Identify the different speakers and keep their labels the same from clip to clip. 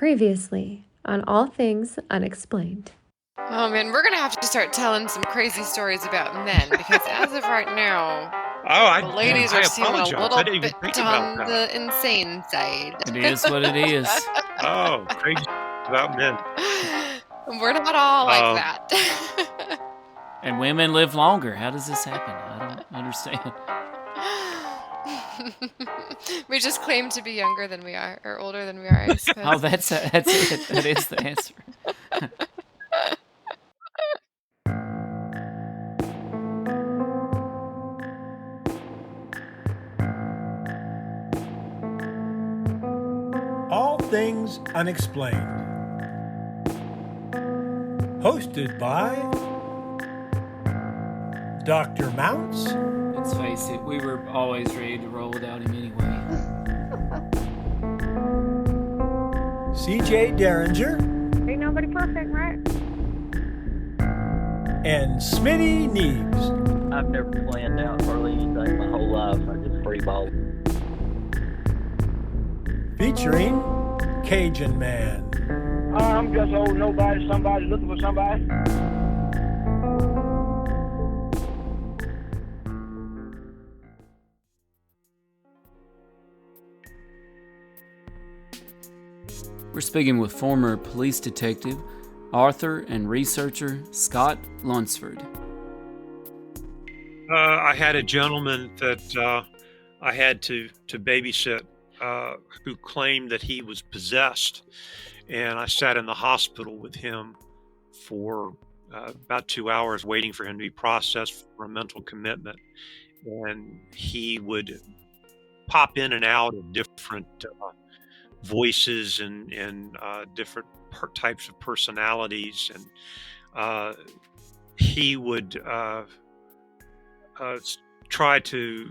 Speaker 1: Previously on All Things Unexplained.
Speaker 2: Oh man, we're gonna have to start telling some crazy stories about men because as of right now, the ladies are seeming a little bit on the insane side.
Speaker 3: It is what it is.
Speaker 4: Oh, crazy about men.
Speaker 2: We're not all like that.
Speaker 3: And women live longer. How does this happen? I don't understand.
Speaker 2: We just claim to be younger than we are, or older than we are, I suppose.
Speaker 3: Oh, that's it. That is the answer.
Speaker 5: All Things Unexplained. Hosted by Dr. Mounts.
Speaker 3: Let's face it, we were always ready to roll without him anyway.
Speaker 5: CJ Derringer.
Speaker 6: Ain't nobody perfect, right?
Speaker 5: And Smitty Neebs.
Speaker 7: I've never planned out hardly anything my whole life. I just free ball.
Speaker 5: Featuring Cajun Man.
Speaker 8: I'm just old nobody, somebody looking for somebody.
Speaker 3: We're speaking with former police detective, author, and researcher Scott Lunsford.
Speaker 4: I had a gentleman that I had to babysit who claimed that he was possessed. And I sat in the hospital with him for about 2 hours waiting for him to be processed for a mental commitment. And he would pop in and out of different voices and different types of personalities. And he would try to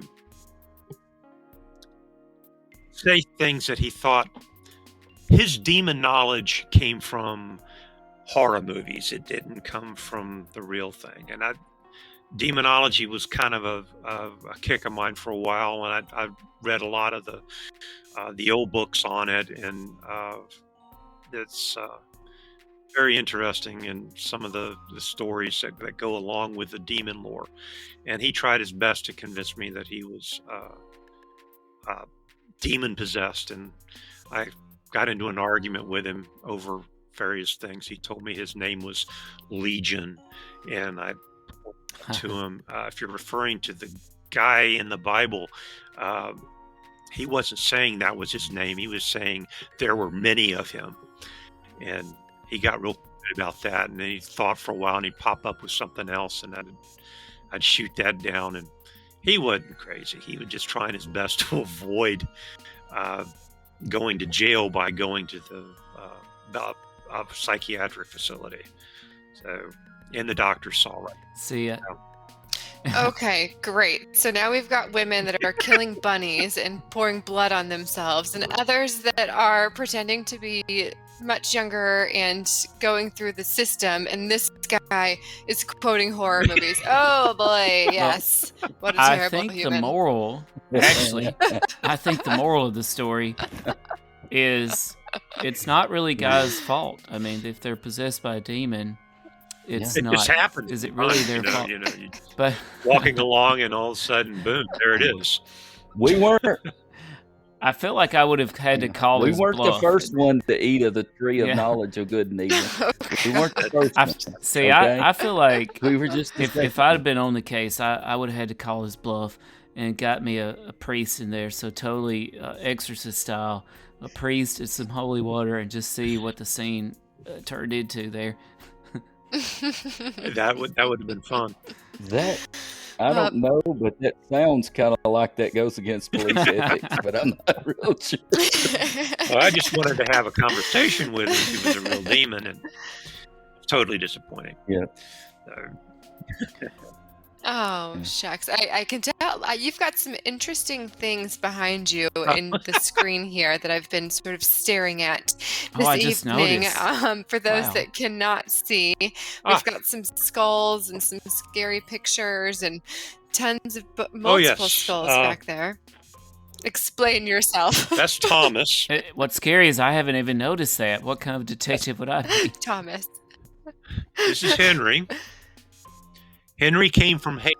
Speaker 4: say things that he thought his demon knowledge came from horror movies. It didn't come from the real thing. And demonology was kind of a kick of mine for a while, and I read a lot of the old books on it, and it's very interesting in some of the stories that go along with the demon lore. And he tried his best to convince me that he was demon possessed, and I got into an argument with him over various things. He told me his name was Legion, and I to him, if you're referring to the guy in the Bible, he wasn't saying that was his name. He was saying there were many of him, and he got real good about that. And then he thought for a while, and he'd pop up with something else, and I'd shoot that down. And he wasn't crazy. He was just trying his best to avoid going to jail by going to the psychiatric facility. So, and the doctor saw right.
Speaker 3: See ya.
Speaker 2: Okay, great. So now we've got women that are killing bunnies and pouring blood on themselves, and others that are pretending to be much younger and going through the system. And this guy is quoting horror movies. Oh boy, yes. What a terrible
Speaker 3: I think
Speaker 2: human.
Speaker 3: the moral, actually, I think the moral of the story is it's not really guys' fault. I mean, if they're possessed by a demon, it's
Speaker 4: it
Speaker 3: not.
Speaker 4: just happened.
Speaker 3: Is it really their fault?
Speaker 4: You
Speaker 3: But
Speaker 4: walking along, and all of a sudden, boom, there it is.
Speaker 7: We weren't.
Speaker 3: I feel like I would have had to call
Speaker 7: We
Speaker 3: his
Speaker 7: weren't
Speaker 3: bluff.
Speaker 7: the first one to eat of the tree of knowledge of good and evil. We weren't the first one.
Speaker 3: See,
Speaker 7: okay?
Speaker 3: I feel like
Speaker 7: We were just
Speaker 3: if I'd have been on the case, I would have had to call his bluff and got me a priest in there. So totally exorcist style, a priest and some holy water, and just see what the scene turned into there.
Speaker 4: That would have been fun.
Speaker 7: That I don't know, but that sounds kind of like that goes against police ethics, but I'm not real sure.
Speaker 4: Well, I just wanted to have a conversation with him. He was a real demon, and totally disappointing.
Speaker 7: Yeah.
Speaker 4: So,
Speaker 2: Oh, shucks. I can tell you've got some interesting things behind you in the screen here that I've been sort of staring at this
Speaker 3: I just
Speaker 2: evening.
Speaker 3: noticed.
Speaker 2: For those
Speaker 3: Wow.
Speaker 2: that cannot see, we've got some skulls and some scary pictures and tons of multiple
Speaker 4: yes.
Speaker 2: skulls back there. Explain yourself.
Speaker 4: That's Thomas.
Speaker 3: What's scary is I haven't even noticed that. What kind of detective would I be?
Speaker 2: Thomas.
Speaker 4: This is Henry. Henry came from Haiti.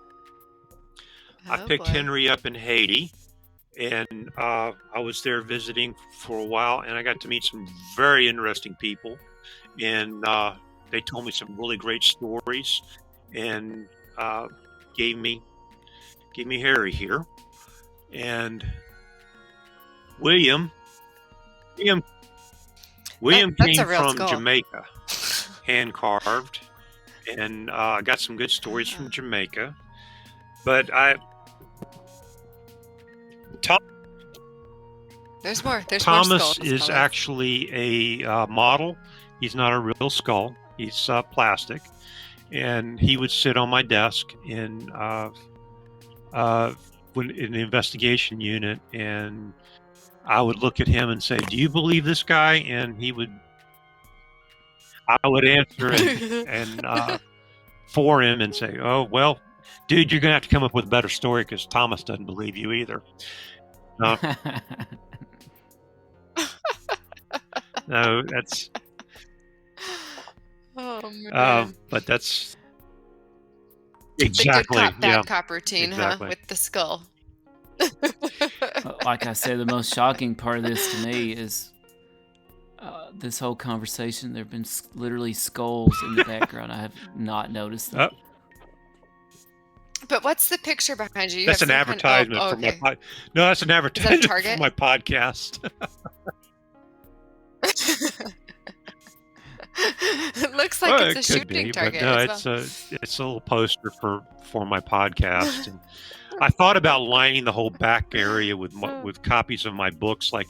Speaker 4: I picked Henry up in Haiti, and I was there visiting for a while, and I got to meet some very interesting people, and they told me some really great stories, and gave me Harry here, and William came from Jamaica, hand carved, and I got some good stories from Jamaica. But
Speaker 2: There's more.
Speaker 4: Thomas is actually a model. He's not a real skull. He's plastic, and he would sit on my desk in the investigation unit, and I would look at him and say, "Do you believe this guy?" And I would answer and for him and say, "Oh well, dude, you're gonna have to come up with a better story because Thomas doesn't believe you either." No, that's.
Speaker 2: Oh man!
Speaker 4: But that's
Speaker 2: exactly the good cop, bad cop routine, exactly. With the skull.
Speaker 3: Like I said, the most shocking part of this to me is this whole conversation. There have been literally skulls in the background. I have not noticed that.
Speaker 2: But what's the picture behind you?
Speaker 4: That's an advertisement for my No, that's an advertisement for my podcast.
Speaker 2: It looks like it's a shooting target.
Speaker 4: But no, it's a little poster for my podcast. And I thought about lining the whole back area with copies of my books, like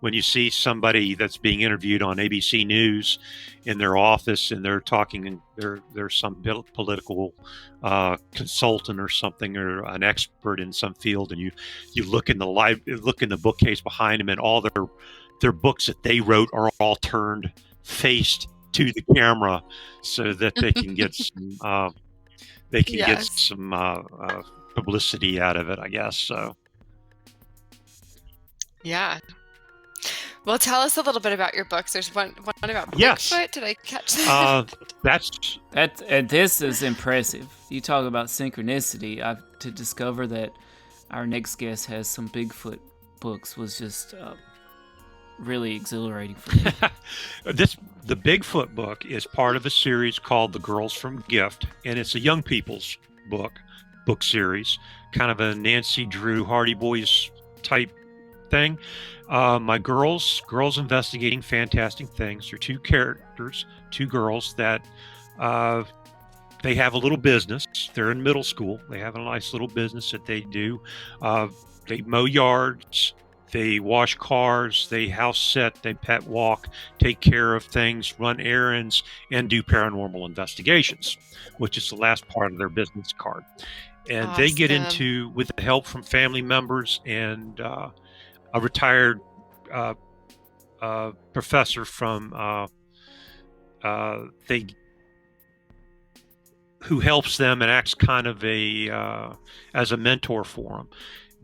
Speaker 4: when you see somebody that's being interviewed on ABC News in their office and they're talking, and there's some political consultant or something, or an expert in some field, and you look in the bookcase behind them, and all their books that they wrote are all turned faced to the camera so that they can get some get some publicity out of it, I guess. So
Speaker 2: yeah. Well, tell us a little bit about your books. There's one about Bigfoot.
Speaker 4: Yes.
Speaker 2: Did I catch that?
Speaker 3: And this is impressive. You talk about synchronicity. To discover that our next guest has some Bigfoot books was just really exhilarating for me.
Speaker 4: The Bigfoot book is part of a series called The Girls from Gift, and it's a young people's book series, kind of a Nancy Drew Hardy Boys type thing. My girls investigating fantastic things. They're two characters, two girls that they have a little business. They're in middle school. They have a nice little business that they do. They mow yards. They wash cars, they house sit, they pet walk, take care of things, run errands, and do paranormal investigations, which is the last part of their business card. And they get into, with the help from family members and a retired professor from who helps them and acts kind of as a mentor for them.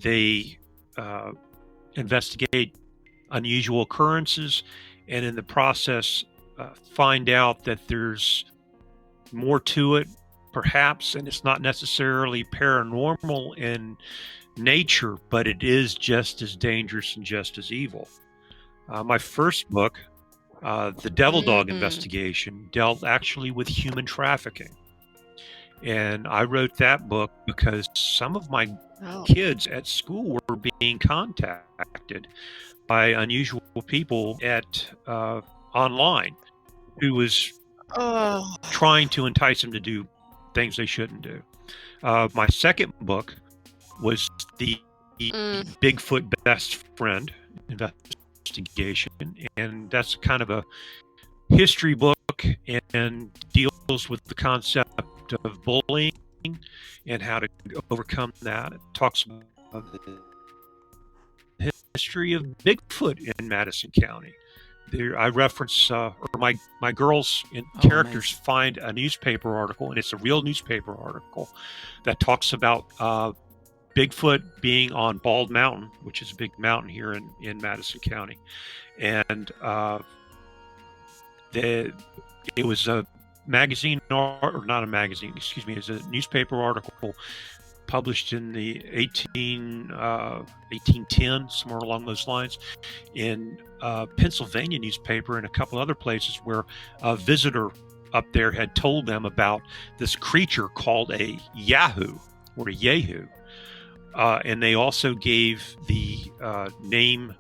Speaker 4: They investigate unusual occurrences, and in the process find out that there's more to it, perhaps, and it's not necessarily paranormal in nature, but it is just as dangerous and just as evil. My first book, The Devil Dog Investigation, dealt actually with human trafficking. And I wrote that book because some of my kids at school were being contacted by unusual people at online who was trying to entice them to do things they shouldn't do. My second book was the Bigfoot Best Friend Investigation, and that's kind of a history book and deals with the concept of bullying and how to overcome that. It talks about the history of Bigfoot in Madison County. There, I reference, or my girls and characters find a newspaper article, and it's a real newspaper article that talks about Bigfoot being on Bald Mountain, which is a big mountain here in Madison County. And it was a magazine, or not a magazine, excuse me, it was a newspaper article published in the 1810, somewhere along those lines, in Pennsylvania newspaper and a couple other places, where a visitor up there had told them about this creature called a Yahoo or a Yehu. And they also gave the name,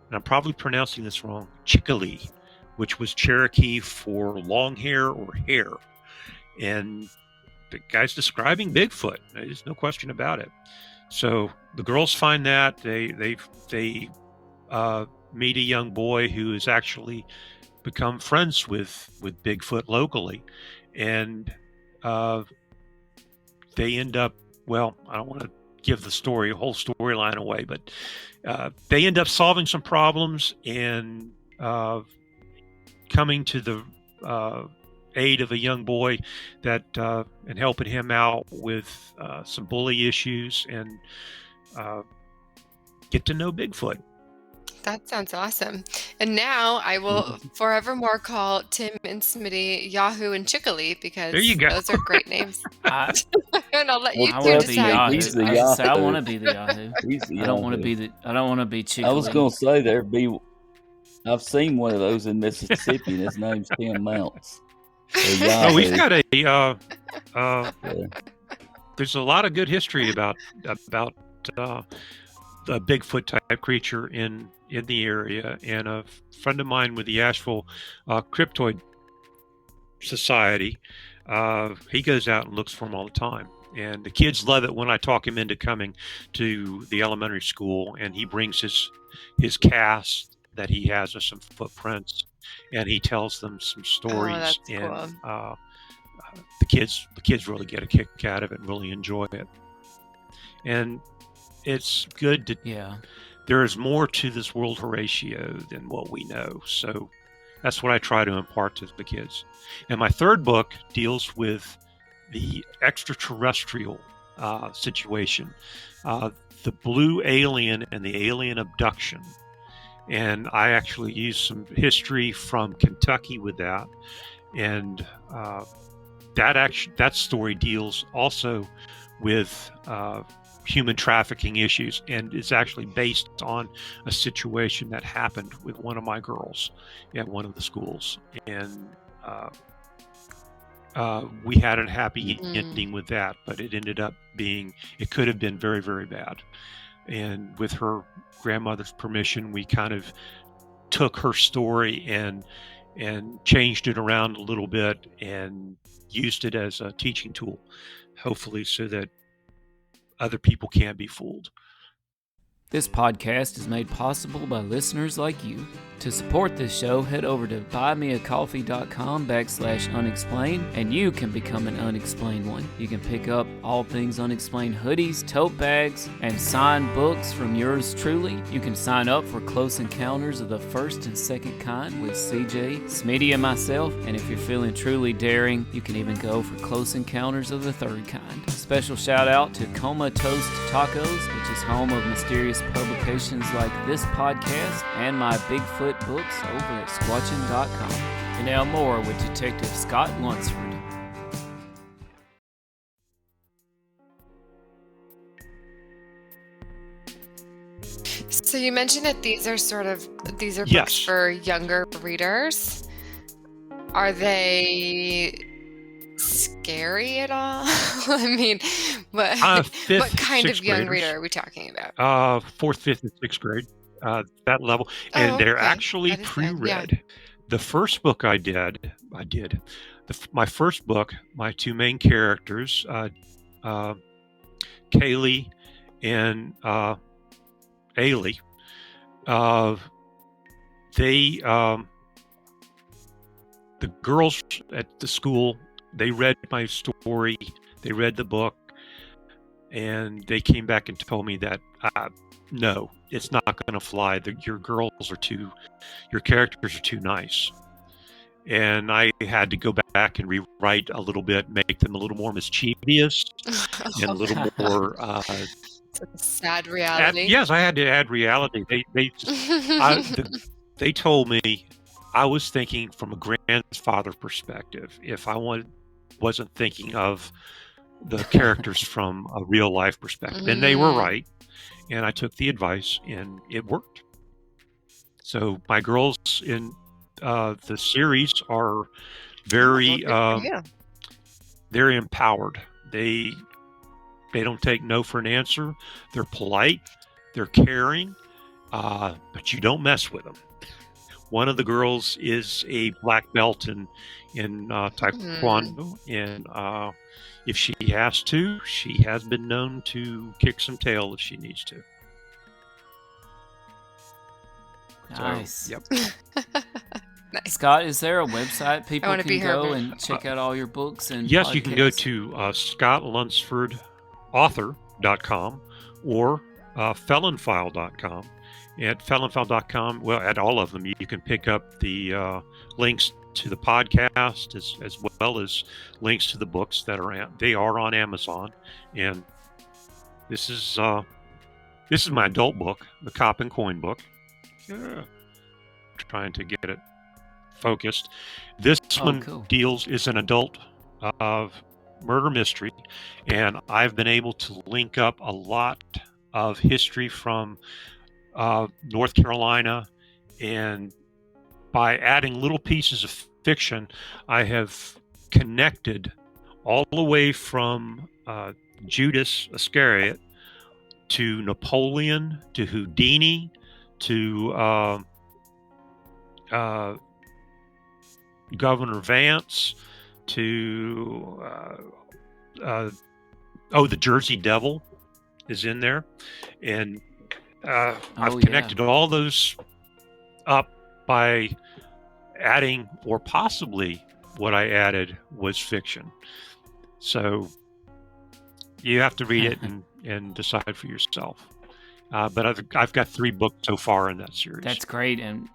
Speaker 4: and I'm probably pronouncing this wrong, Chickali, which was Cherokee for long hair or hair. And the guy's describing Bigfoot. There's no question about it. So the girls find that. They meet a young boy who has actually become friends with Bigfoot locally. And they end up, well, I don't want to give the whole storyline away, but they end up solving some problems and coming to the aid of a young boy that and helping him out with some bully issues, and get to know Bigfoot.
Speaker 2: That sounds awesome. And now I will forevermore call Tim and Smitty Yahoo and Chickali, because
Speaker 4: there you go.
Speaker 2: Those are great names. And I'll let you
Speaker 3: I
Speaker 2: two
Speaker 3: want to be
Speaker 2: decide.
Speaker 3: Yahoo. I want to be the Yahoo. I don't want to be Chickali.
Speaker 7: I was going to say I've seen one of those in Mississippi, and his name's Tim Mounts.
Speaker 4: Oh, we've got there's a lot of good history about the Bigfoot type creature in the area, and a friend of mine with the Asheville Cryptoid Society, he goes out and looks for them all the time, and the kids love it when I talk him into coming to the elementary school, and he brings his cast that he has of some footprints, and he tells them some stories.
Speaker 2: That's
Speaker 4: and
Speaker 2: cool.
Speaker 4: The kids really get a kick out of it and really enjoy it. And it's good to there is more to this world, Horatio, than what we know. So that's what I try to impart to the kids. And my third book deals with the extraterrestrial situation, the blue alien and the alien abduction. And I actually use some history from Kentucky with that. And that story deals also with human trafficking issues, and is actually based on a situation that happened with one of my girls at one of the schools. And we had a happy ending with that, but it could have been very, very bad. And with her grandmother's permission, we kind of took her story and changed it around a little bit and used it as a teaching tool, hopefully, so that other people can't be fooled.
Speaker 3: This podcast is made possible by listeners like you. To support this show, head over to buymeacoffee.com/unexplained, and you can become an Unexplained one. You can pick up all things Unexplained hoodies, tote bags, and signed books from yours truly. You can sign up for Close Encounters of the First and Second Kind with CJ, Smitty, and myself. And if you're feeling truly daring, you can even go for Close Encounters of the Third Kind. Special shout out to Coma Toast Tacos, which is home of mysterious publications like this podcast and my Bigfoot books over at squatchin.com. And now more with Detective Scott Lunsford.
Speaker 2: So you mentioned that these are
Speaker 4: Yes.
Speaker 2: books for younger readers. Are they scary at all? I mean, what kind of young reader are we talking about?
Speaker 4: 4th, 5th, and 6th grade, that level. And they're actually pre-read. The first book I did. My first book, my two main characters, Kaylee and Ailey, the girls at the school, they read my story, they read the book, and they came back and told me that no, it's not going to fly. Your characters are too nice. And I had to go back and rewrite a little bit, make them a little more mischievous and a little more
Speaker 2: It's a sad reality.
Speaker 4: Yes, I had to add reality. They told me I was thinking from a grandfather perspective. If I wasn't thinking of the characters from a real life perspective, and they were right. And I took the advice, and it worked. So my girls in the series are very they're empowered. They don't take no for an answer. They're polite. They're caring, but you don't mess with them. One of the girls is a black belt in Taekwondo, and if she has to, she has been known to kick some tail if she needs to.
Speaker 3: Nice.
Speaker 4: So, yep.
Speaker 2: Nice.
Speaker 3: Scott, is there a website people
Speaker 2: wanna be
Speaker 3: can
Speaker 2: her
Speaker 3: go
Speaker 2: man.
Speaker 3: and check out all your books and
Speaker 4: Yes, you can go
Speaker 3: podcasts?
Speaker 4: to scottlunsfordauthor.com or felonfile.com. At felonfile.com, well, at all of them, you can pick up the links to the podcast as well as links to the books that are they are on Amazon. And this is my adult book, the Cop and Coin book. Trying to get it focused. This one
Speaker 3: cool.
Speaker 4: is an adult murder mystery, and I've been able to link up a lot of history from North Carolina, and by adding little pieces of fiction, I have connected all the way from Judas Iscariot to Napoleon to Houdini to Governor Vance to the Jersey Devil is in there, and I've connected all those up by adding, or possibly what I added was fiction. So you have to read it and decide for yourself. But I've got 3 books so far in that series.
Speaker 3: That's great, and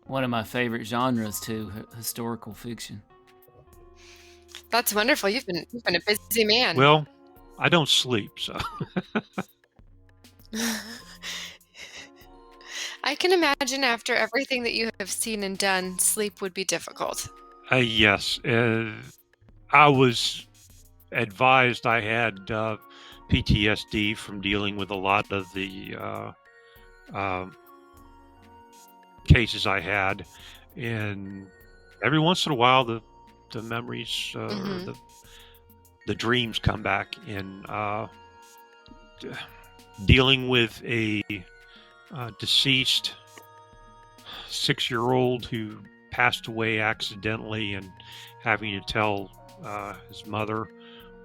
Speaker 3: one of my favorite genres too, historical fiction.
Speaker 2: That's wonderful. You've been a busy man.
Speaker 4: Well, I don't sleep, so.
Speaker 2: I can imagine after everything that you have seen and done, sleep would be difficult.
Speaker 4: Yes. I was advised I had PTSD from dealing with a lot of the cases I had. And every once in a while, the memories, the dreams come back. And dealing with a deceased 6-year-old who passed away accidentally and having to tell his mother,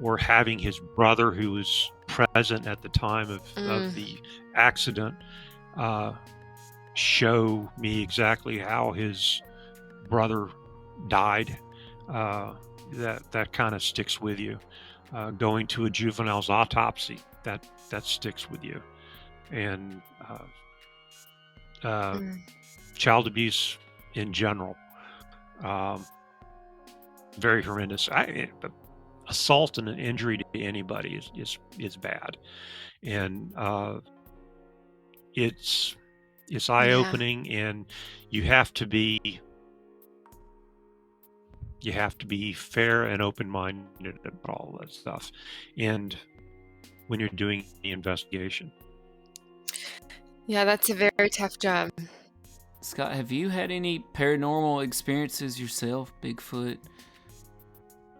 Speaker 4: or having his brother who was present at the time of the accident show me exactly how his brother died. That kind of sticks with you. Going to a juvenile's autopsy, that sticks with you. And child abuse in general, very horrendous. Assault and an injury to anybody is bad, and it's eye-opening, and you have to be fair and open-minded about all that stuff, and when you're doing the investigation.
Speaker 2: Yeah, that's a very tough job.
Speaker 3: Scott, have you had any paranormal experiences yourself? Bigfoot,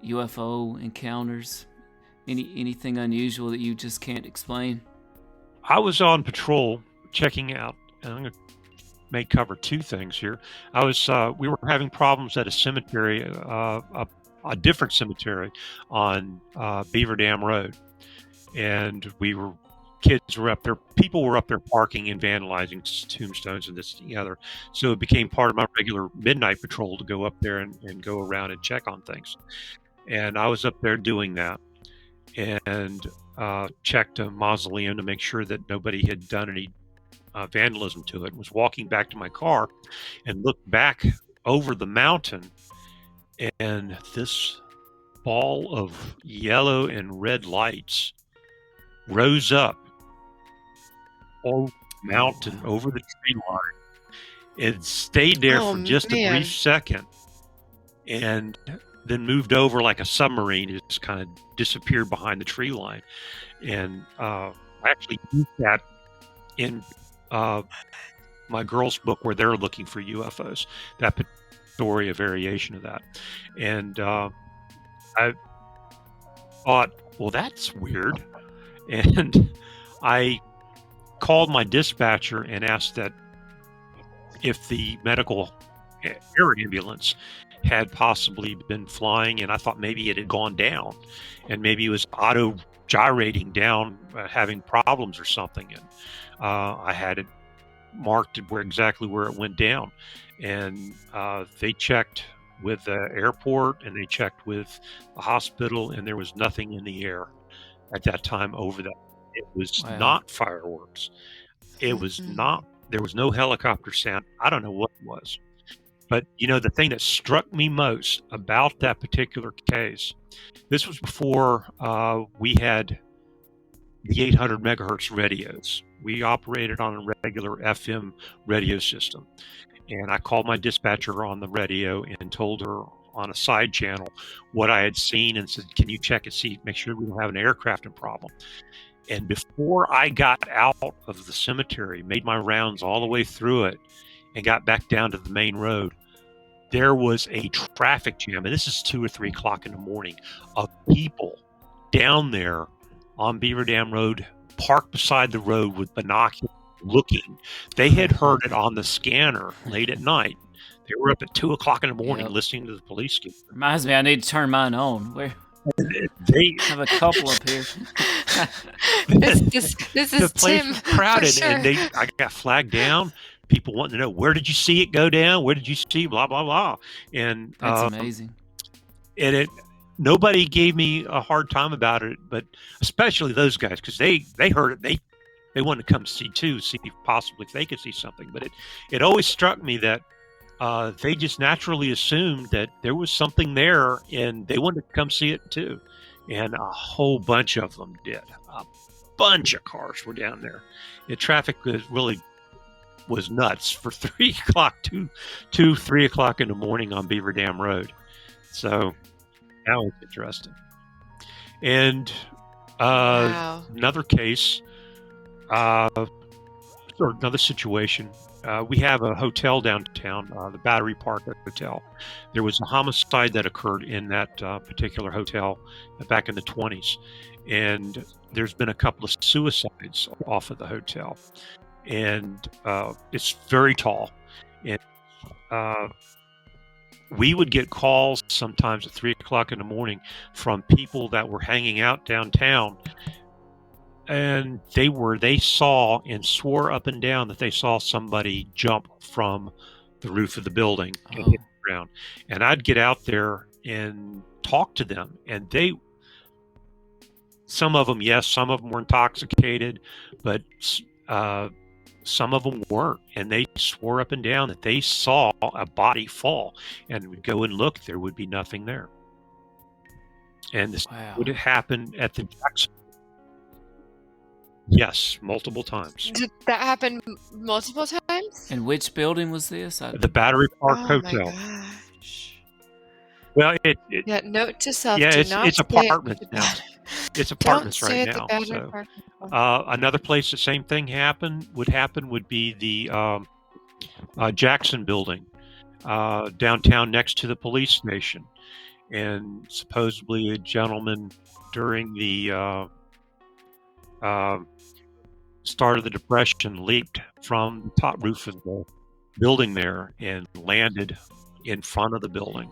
Speaker 3: UFO encounters? Anything unusual that you just can't explain?
Speaker 4: I was on patrol checking out, and I'm going to cover 2 things here. We were having problems at a cemetery, a different cemetery on Beaver Dam Road, and kids were up there, people were up there parking and vandalizing tombstones and this and the other. So it became part of my regular midnight patrol to go up there and go around and check on things. And I was up there doing that, and checked a mausoleum to make sure that nobody had done any vandalism to it. Was walking back to my car and looked back over the mountain, and this ball of yellow and red lights rose up over the mountain, over the tree line, and stayed there for just a brief second, and then moved over like a submarine. It just kind of disappeared behind the tree line. And I actually used that in my girls' book where they're looking for UFOs. That story, a variation of that. And I thought, well, that's weird. And I called my dispatcher and asked that if the medical air ambulance had possibly been flying, and I thought maybe it had gone down, and maybe it was auto gyrating down, having problems or something. And I had it marked exactly where it went down, and they checked with the airport and they checked with the hospital, and there was nothing in the air at that time over that. It was not fireworks. It was not. There was no helicopter sound. I don't know what it was. But, the thing that struck me most about that particular case, this was before we had the 800 megahertz radios. We operated on a regular FM radio system. And I called my dispatcher on the radio and told her on a side channel what I had seen and said, can you check and see, make sure we don't have an aircrafting problem. And before I got out of the cemetery, made my rounds all the way through it, and got back down to the main road, there was a traffic jam, and this is 2 or 3 o'clock in the morning, of people down there on Beaver Dam Road, parked beside the road with binoculars looking. They had heard it on the scanner late at night. They were up at 2 o'clock in the morning listening to the police scanner.
Speaker 3: Reminds me, I need to turn mine on.
Speaker 4: They
Speaker 3: have a couple up here.
Speaker 2: This is
Speaker 4: the place
Speaker 2: Tim,
Speaker 4: was crowded,
Speaker 2: for sure.
Speaker 4: and I got flagged down. People wanting to know, where did you see it go down? Where did you see blah blah blah? And
Speaker 3: that's amazing.
Speaker 4: And nobody gave me a hard time about it, but especially those guys, because they heard it. They wanted to come see possibly if they could see something. But it always struck me that they just naturally assumed that there was something there, and they wanted to come see it too. And a whole bunch of them did. A bunch of cars were down there. The traffic was nuts for 3 o'clock, 3 o'clock in the morning on Beaver Dam Road. So that was interesting. And another case, or another situation. We have a hotel downtown, the Battery Park Hotel. There was a homicide that occurred in that particular hotel back in the 20s. And there's been a couple of suicides off of the hotel. And it's very tall. And we would get calls sometimes at 3 o'clock in the morning from people that were hanging out downtown. And they saw and swore up and down that they saw somebody jump from the roof of the building and hit the ground. And I'd get out there and talk to them. And some of them, yes, some of them were intoxicated, but some of them weren't. And they swore up and down that they saw a body fall. And we'd go and look, there would be nothing there. And this would have happened at the Jackson. Yes, multiple times.
Speaker 2: Did that happen multiple times?
Speaker 3: And which building was this?
Speaker 4: The Battery Park Hotel.
Speaker 2: My gosh.
Speaker 4: Well,
Speaker 2: note to self.
Speaker 4: Yeah,
Speaker 2: do
Speaker 4: it's
Speaker 2: not
Speaker 4: apartments now. It's apartments
Speaker 2: don't stay
Speaker 4: right
Speaker 2: at the
Speaker 4: now.
Speaker 2: Battery
Speaker 4: So,
Speaker 2: Park.
Speaker 4: another place the same thing would be the Jackson building downtown next to the police station. And supposedly a gentleman during the start of the Depression leaped from the top roof of the building there and landed in front of the building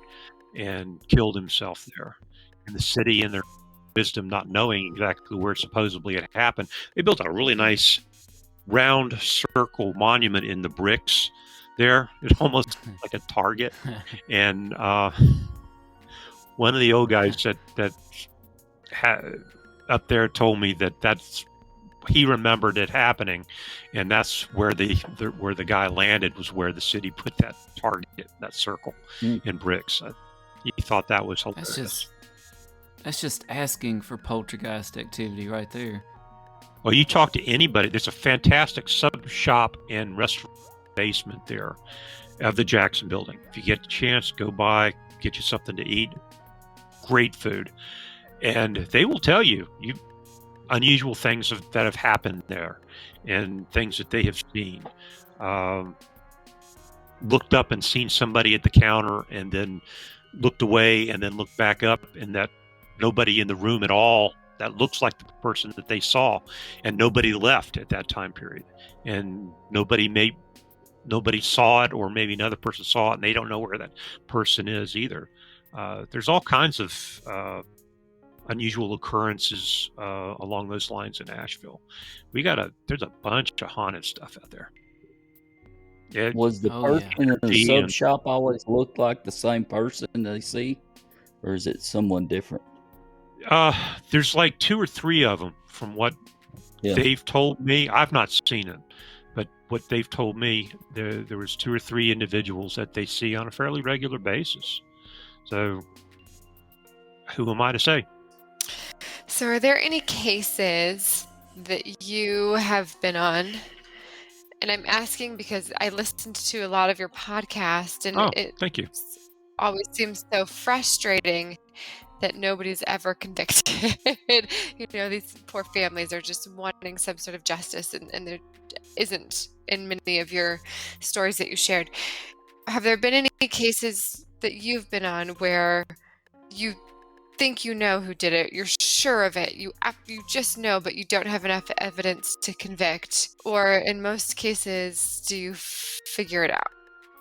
Speaker 4: and killed himself there. And the city, in their wisdom, not knowing exactly where supposedly it happened, they built a really nice round circle monument in the bricks there. It almost like a target. And one of the old guys that had up there told me that's he remembered it happening, and that's where the guy landed, was where the city put that target, that circle in bricks. He thought that was hilarious.
Speaker 3: That's just asking for poltergeist activity right there.
Speaker 4: Well, you talk to anybody. There's a fantastic sub shop and restaurant basement there of the Jackson building. If you get the chance, go by, get you something to eat. Great food. And they will tell you unusual things that have happened there and things that they have seen. Looked up and seen somebody at the counter and then looked away and then looked back up, and that nobody in the room at all that looks like the person that they saw, and nobody left at that time period, and nobody saw it, or maybe another person saw it and they don't know where that person is either. There's all kinds of unusual occurrences along those lines in Asheville. There's a bunch of haunted stuff out there.
Speaker 7: Was the person in the sub shop always looked like the same person they see, or is it someone different?
Speaker 4: There's like 2 or 3 of them from what they've told me. I've not seen it, but what they've told me, there was 2 or 3 individuals that they see on a fairly regular basis. So who am I to say?
Speaker 2: So are there any cases that you have been on? And I'm asking because I listened to a lot of your podcast, and
Speaker 4: thank you.
Speaker 2: Always seems so frustrating that nobody's ever convicted. These poor families are just wanting some sort of justice, and there isn't in many of your stories that you shared. Have there been any cases that you've been on where you think you know who did it, you're sure of it, you just know, but you don't have enough evidence to convict? Or in most cases, do you figure it out?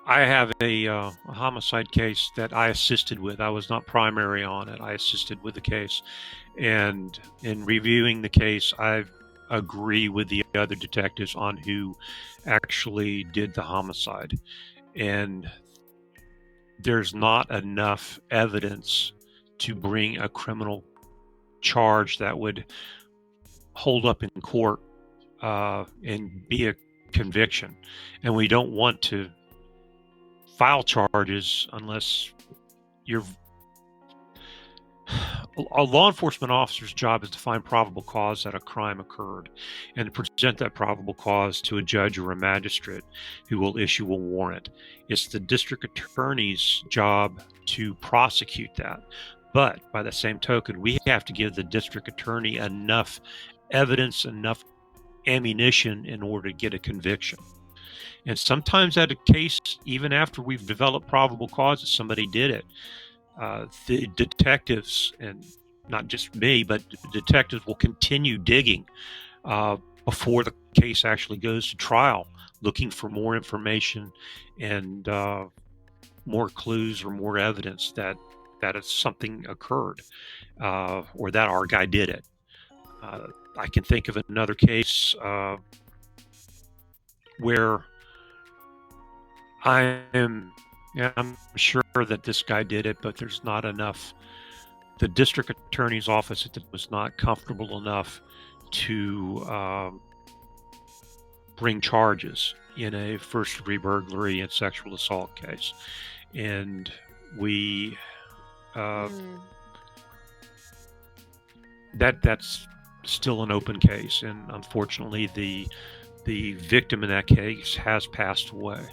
Speaker 4: I have a homicide case that I assisted with. I was not primary on it. I assisted with the case. And in reviewing the case, I agree with the other detectives on who actually did the homicide. And there's not enough evidence to bring a criminal charge that would hold up in court and be a conviction. And we don't want to file charges unless a law enforcement officer's job is to find probable cause that a crime occurred and to present that probable cause to a judge or a magistrate who will issue a warrant. It's the district attorney's job to prosecute that. But by the same token, we have to give the district attorney enough evidence, enough ammunition in order to get a conviction. And sometimes at a case, even after we've developed probable cause that somebody did it, the detectives, and not just me, but detectives will continue digging before the case actually goes to trial, looking for more information and more clues or more evidence that something occurred or that our guy did it. I can think of another case where I'm sure that this guy did it, but there's not enough. The district attorney's office was not comfortable enough to bring charges in a first-degree burglary and sexual assault case, and we that's still an open case, and unfortunately the victim in that case has passed away.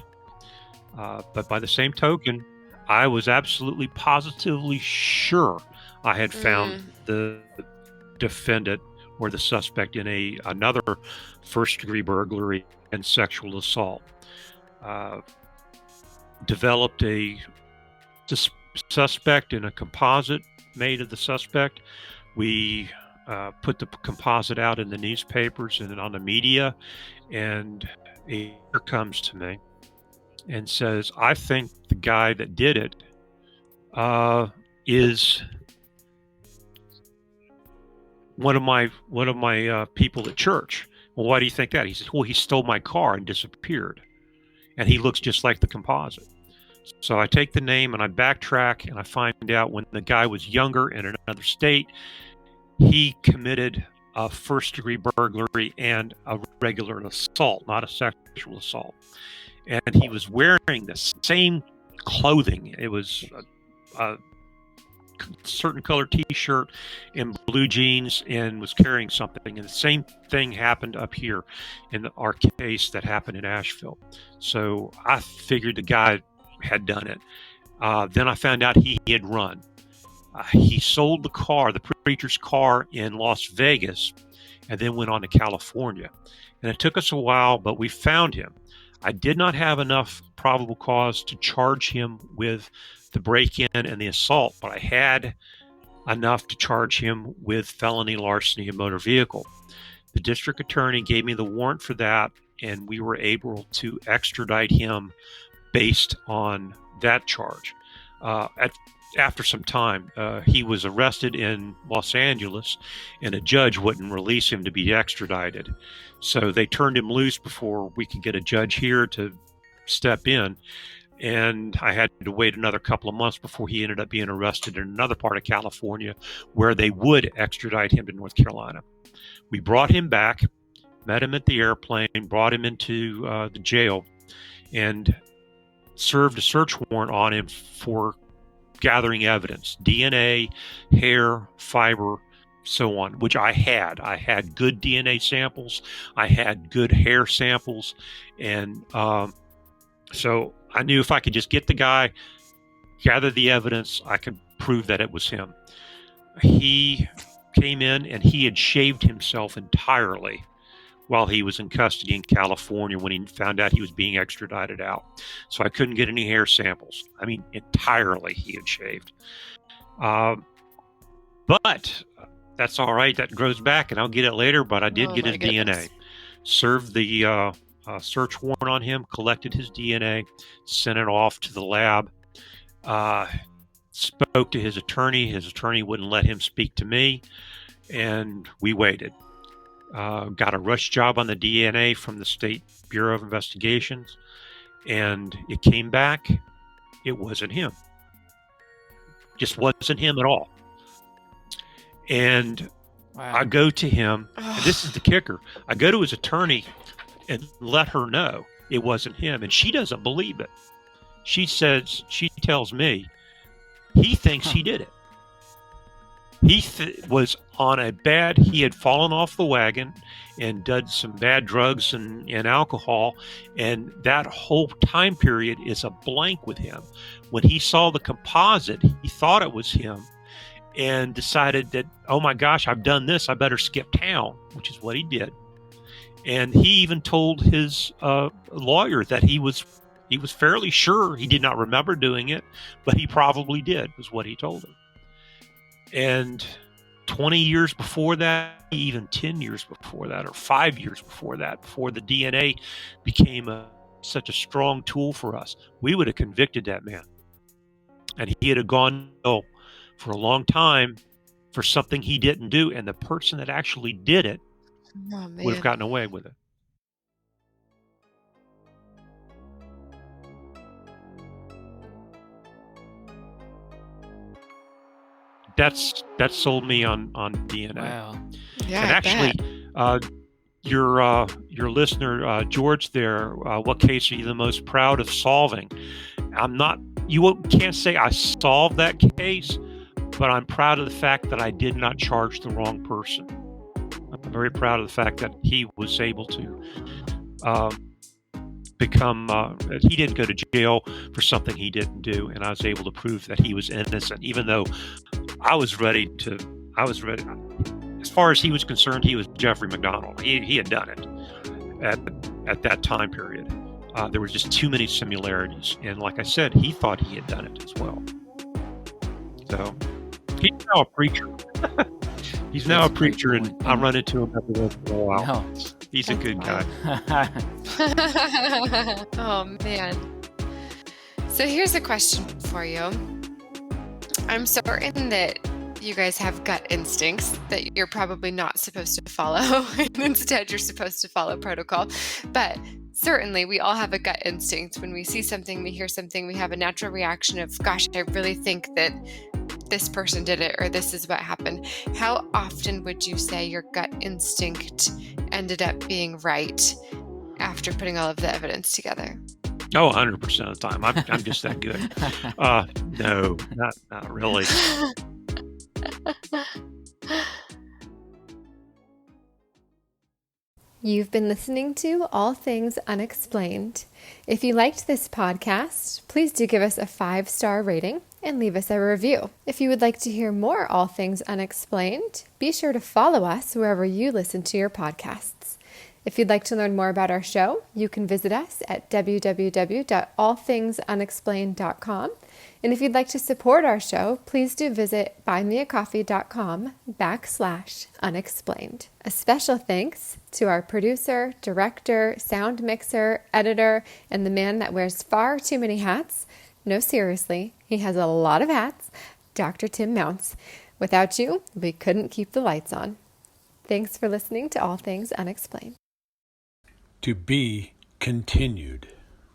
Speaker 4: But by the same token, I was absolutely positively sure I had found the defendant or the suspect in another first-degree burglary and sexual assault. Developed a suspect in a composite made of the suspect. We put the composite out in the newspapers and on the media, and a lawyer comes to me and says, I think the guy that did it is one of my people at church. Well, why do you think that? He says, well, he stole my car and disappeared, and he looks just like the composite. So I take the name and I backtrack, and I find out when the guy was younger in another state, he committed a first-degree burglary and a regular assault, not a sexual assault. And he was wearing the same clothing. It was a certain color T-shirt and blue jeans and was carrying something. And the same thing happened up here in our case that happened in Asheville. So I figured the guy had done it. Then I found out he had run. He sold the preacher's car in Las Vegas, and then went on to California. And it took us a while, but we found him. I did not have enough probable cause to charge him with the break-in and the assault, but I had enough to charge him with felony larceny of motor vehicle. The district attorney gave me the warrant for that, and we were able to extradite him based on that charge. After some time, he was arrested in Los Angeles, and a judge wouldn't release him to be extradited. So they turned him loose before we could get a judge here to step in. And I had to wait another couple of months before he ended up being arrested in another part of California where they would extradite him to North Carolina. We brought him back, met him at the airplane, brought him into the jail, and served a search warrant on him for gathering evidence, DNA, hair, fiber, so on, which I had. I had good DNA samples. I had good hair samples. And so I knew if I could just get the guy, gather the evidence, I could prove that it was him. He came in and he had shaved himself entirely while he was in custody in California when he found out he was being extradited out. So I couldn't get any hair samples. I mean, entirely he had shaved. But that's all right. That grows back, and I'll get it later, but I did get his DNA. Served the search warrant on him, collected his DNA, sent it off to the lab, spoke to his attorney. His attorney wouldn't let him speak to me, and we waited. Got a rush job on the DNA from the State Bureau of Investigations, and it came back. It wasn't him. Just wasn't him at all. And wow. I go to him, and this is the kicker. I go to his attorney and let her know it wasn't him, and she doesn't believe it. She tells me he thinks he did it. He was on he had fallen off the wagon and done some bad drugs and alcohol, and that whole time period is a blank with him. When he saw the composite, he thought it was him and decided that, oh my gosh, I've done this, I better skip town, which is what he did. And he even told his lawyer that he was fairly sure he did not remember doing it, but he probably did, was what he told him. And 20 years before that, even 10 years before that, or 5 years before that, before the DNA became such a strong tool for us, we would have convicted that man. And he had gone for a long time for something he didn't do, and the person that actually did it would have gotten away with it. That's sold me on DNA.
Speaker 3: Wow.
Speaker 2: Yeah,
Speaker 4: and actually, your listener George there, what case are you the most proud of solving? You can't say I solved that case, but I'm proud of the fact that I did not charge the wrong person. I'm very proud of the fact that he was able to he didn't go to jail for something he didn't do, and I was able to prove that he was innocent, even though I was ready. As far as he was concerned, he was Jeffrey McDonald. He had done it at that time period. There were just too many similarities, and like I said, he thought he had done it as well. So he's now a preacher. He's now a preacher, and I run into him every once in a while.
Speaker 3: No.
Speaker 4: He's a good guy.
Speaker 2: Oh, man. So here's a question for you. I'm certain that you guys have gut instincts that you're probably not supposed to follow. And instead, you're supposed to follow protocol. But certainly, we all have a gut instinct. When we see something, we hear something, we have a natural reaction of, gosh, I really think that this person did it, or this is what happened. How often would you say your gut instinct ended up being right after putting all of the evidence together?
Speaker 4: Oh, 100% of the time. I'm just that good. No, not really.
Speaker 1: You've been listening to All Things Unexplained. If you liked this podcast, please do give us a 5-star rating and leave us a review. If you would like to hear more All Things Unexplained, be sure to follow us wherever you listen to your podcasts. If you'd like to learn more about our show, you can visit us at www.allthingsunexplained.com. And if you'd like to support our show, please do visit buymeacoffee.com/unexplained. A special thanks to our producer, director, sound mixer, editor, and the man that wears far too many hats. No, seriously, he has a lot of hats, Dr. Tim Mounts. Without you, we couldn't keep the lights on. Thanks for listening to All Things Unexplained.
Speaker 5: To be continued.